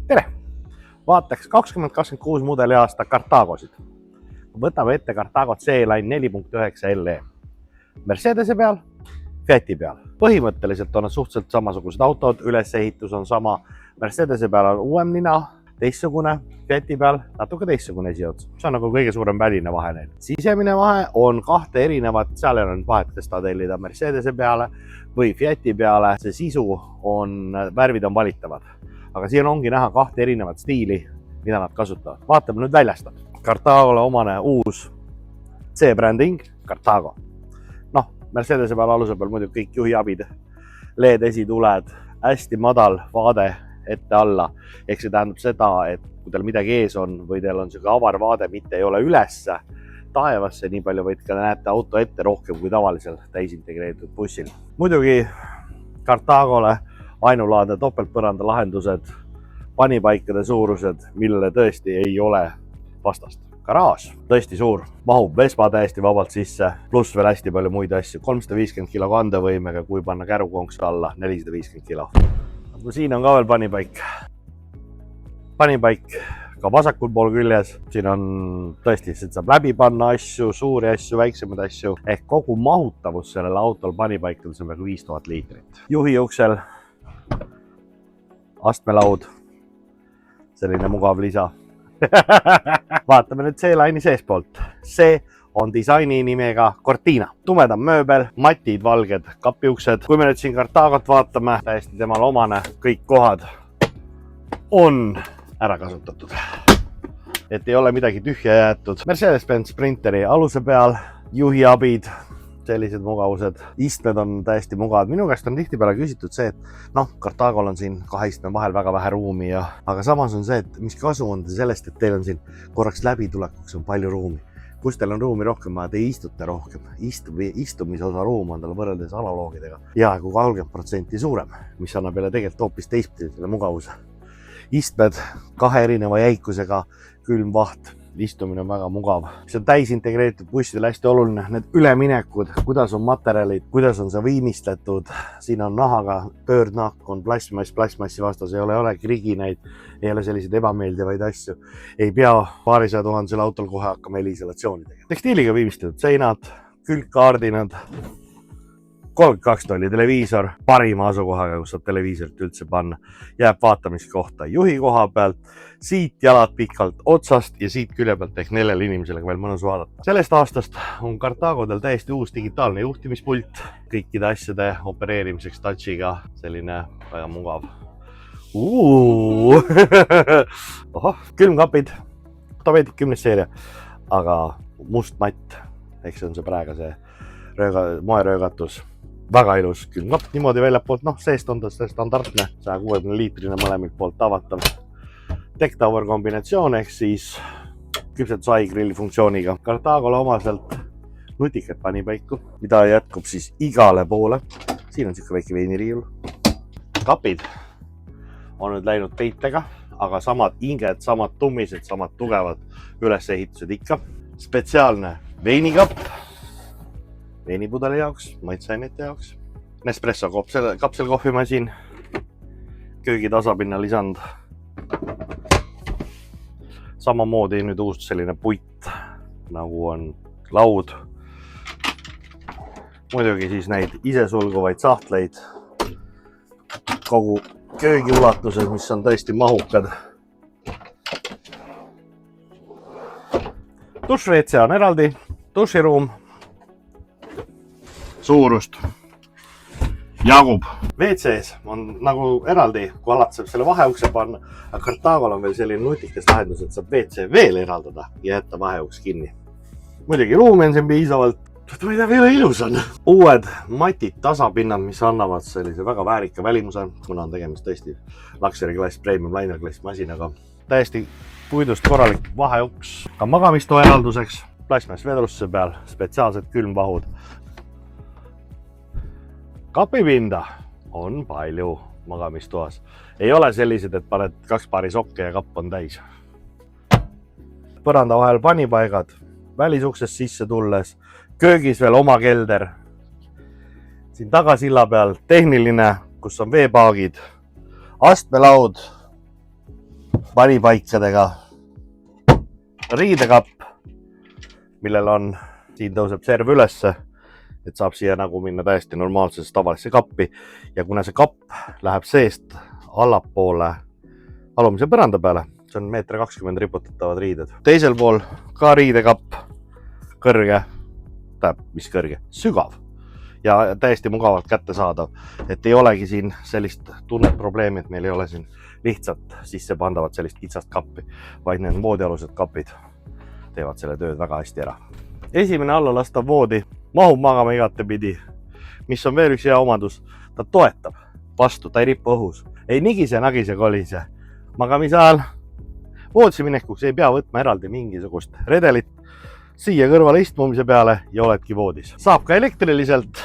Tere! Vaataks 2026 mudeli aasta Cartagosid. Võtame ette Cartago C-Line 4.9 LE. Mercedese peal, Fiati peal. Põhimõtteliselt on nad suhteliselt samasugused autod, ülesehitus on sama. Mercedese peal on uuem nina, teistsugune, Fiati peal natuke teistsugune esiots. See on nagu kõige suurem väline vahe neil. Sisemine vahe on kahte erinevat, seal ei ole nüüd vahet, kes ta tellida Mercedese peale või Fiati peale. See sisu on, värvid on valitavad. Aga siin ongi näha kahte erinevat stiili, mida nad kasutavad. Vaatame nüüd väljast. Cartagole omane uus C-bränding, Cartago. Noh, Mercedese peal aluse peal muidu kõik juhiabid, LED esituled, hästi madal vaade ette alla. Ehk see tähendab seda, et kui teil midagi ees on või teil on selline avar vaade, mitte ei ole ülesse taevasse nii palju, vaid ka näete auto ette rohkem kui tavalisel täisintegreeritud bussil. Muidugi Cartagole ainulaadne topeltpõranda lahendused, panipaikade suurused, millele tõesti ei ole vastast. Garaaž, tõesti suur, mahub Vespa täiesti vabalt sisse, pluss veel hästi palju muid asju. 350 kilo kandevõimega, kui panna kärukonks alla, 450 kilo. Siin on ka veel panipaik. Panipaik ka vasakul pool küljes. Siin on tõesti, et saab läbi panna asju, suuri asju, väiksemaid asju. Ehk kogu mahutavus sellel autol panipaikadel on peaaegu 5000 liitrit. Juhi uksel astmelaud, selline mugav lisa. Vaatame nüüd C-Line'i seespoolt. See on disaini nimega Cortina. Tumedam mööbel, matid, valged kapiuksed. Kui me nüüd siin Cartagot vaatame, täiesti temal omane, kõik kohad on ära kasutatud. Et ei ole midagi tühja jäetud. Mercedes-Benz Sprinteri aluse peal, juhiabid, sellised mugavused. Istmed on täiesti mugavad. Minu käest on tihtipeale küsitud see, et Cartagol on siin kahe istme vahel väga vähe ruumi. Aga samas on see, et mis kasu on sellest, et teil on siin korraks läbitulekuks on palju ruumi. Kus teil on ruumi rohkem, te istute rohkem. Istumisosa ruum on tal võrreldes analoogidega ja kui 30% suurem, mis annab jälle tegelikult hoopis teistpidi mugavuse. Istmed kahe erineva jäikusega, külmvaht. Istumine on väga mugav. See on täisintegreeritud bussidel hästi oluline. Need üleminekud, kuidas on materjalid, kuidas on see viimistletud. Siin on nahaga pöördnahk, on plastmassi vastas, ei ole krigineid, ei ole selliseid ebameeldivaid asju. Ei pea paarisaja tuhandesel autol kohe hakkama heliisolatsiooni tegema. Tekstiiliga viimistletud seinad, külgkaardinad, 32 tolli televiisor, parima asukohaga, kus saab televiisorit üldse panna. Jääb vaatamiskohta juhi koha pealt, siit jalad pikalt otsast ja siit külje pealt ehk 4 inimesele veel mõnus vaadata. Sellest aastast on Cartagodel täiesti uus digitaalne juhtimispult kõikide asjade opereerimiseks touchiga, selline väga mugav. Külmkapid, Automatic 10 seeria, aga must matt, ehk see on see praegu see moeröögatus. Väga ilus külmkapp niimoodi väljapoolt, seest on ta standardne 160 liitrine mõlemilt poolt avatav. Deck-Tower kombinatsioon ehk siis küpsetusai grilli funktsiooniga. Cartagole omaselt nutikad panipaiku, mida jätkub siis igale poole. Siin on siuke väike veiniriiul. Kapid on nüüd läinud peitega, aga samad inged, samad tummised, samad tugevad ülesehitused ikka. Spetsiaalne veinikapp. Veinipudeli jaoks, maitseainete jaoks. Nespresso kapselkohvimasin, köögi tasapinna lisand. Samamoodi nüüd uus selline puit, nagu on laud. Muidugi siis neid isesulguvaid sahtleid kogu köögi ulatuses, mis on tõesti mahukad. Dušš-WC on eraldi, duširuum. Suurust jagub. WC-s on nagu eraldi, kui alati saab selle vaheukse panna, aga Cartagol on veel selline nutikas lahendus, et saab WC veel eraldada ja jätta vaheuks kinni. Muidugi ruumi on siin piisavalt, ma ei tea, veel ilus on. Uued matid, tasapinnad, mis annavad sellise väga väärika välimuse, kuna on tegemist tõesti luxury class, premium liner class masinaga. Täiesti puidust korralik vaheuks, ka magamistoa eralduseks, plastmass vedrusse peal, spetsiaalsed külmvahud. Kapipinda on palju magamistoas. Ei ole sellised, et paned 2 paari sokke ja kapp on täis. Põranda vahel panipaigad, välisuksest sisse tulles, köögis veel oma kelder. Siin tagasilla peal tehniline, kus on veepaagid, astmelaud, panipaikadega riidekapp, millel on, siin tõuseb serv ülesse, et saab siia nagu minna täiesti normaalsesse tavalisse kappi. Ja kuna see kapp läheb seest allapoole alumise põranda peale, see on 1,20 m riputatavad riided. Teisel pool ka riidekapp, kõrge, mis kõrge, sügav ja täiesti mugavalt kättesaadav, et ei olegi siin sellist tunnet probleemi, et meil ei ole siin lihtsalt sisse pandavat sellist kitsast kappi, vaid need voodialused kapid teevad selle tööd väga hästi ära. Esimene allalastav voodi mahub magama igatepidi, mis on veel üks hea omadus, ta toetab vastu, ta ei ripu õhus, ei nigise, nagise, kolise. Magamise ajal voodisse minekuks ei pea võtma eraldi mingisugust redelit, siia kõrvale istmumise peale ja oledki voodis. Saab ka elektriliselt,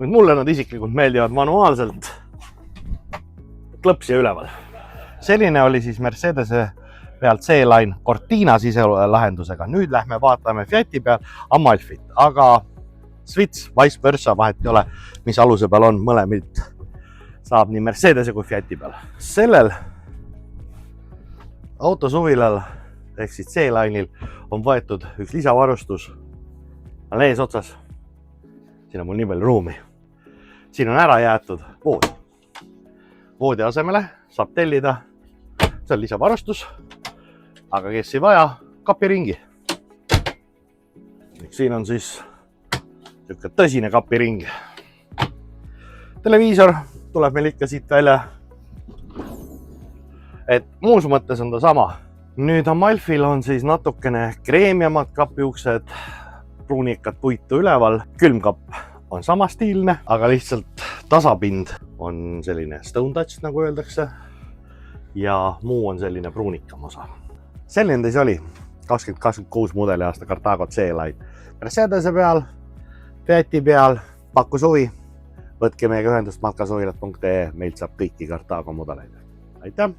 nüüd mulle nad isiklikult meeldivad manuaalselt, klõps ja üleval. Selline oli siis Mercedese pealt C-Line Cortina siselahendusega. Nüüd lähme vaatame Fiati peal Amalfit, aga Switch, vice versa, vahet ei ole, mis aluse peal on, mõlemilt saab nii Mercedese kui Fiati peal. Sellel autosuvilal ehk siis C-Line'il on võetud üks lisavarustus. On ees otsas. Siin on mul nii palju ruumi. Siin on ära jäetud voodi. Voodi asemele saab tellida, see on lisavarustus, aga kes ei vaja, kapiringi. Siin on siis niisugune tõsine kapiring. Televiisor tuleb meil ikka siit välja, et muus mõttes on ta sama. Nüüd Amalfil on siis natukene kreemiamad kapiuksed, pruunikad puitu üleval. Külmkapp on sama stiilne, aga lihtsalt tasapind on selline stone touch, nagu öeldakse. Ja muu on selline pruunikam osa. Selline teis oli 2026 mudeli aasta Cartago C-Line. Mercedese peal, Fiati peal, pakkus huvi. Võtke meiega ühendust matkasuvilat.ee, meilt saab kõiki Cartago mudeleid. Aitäh!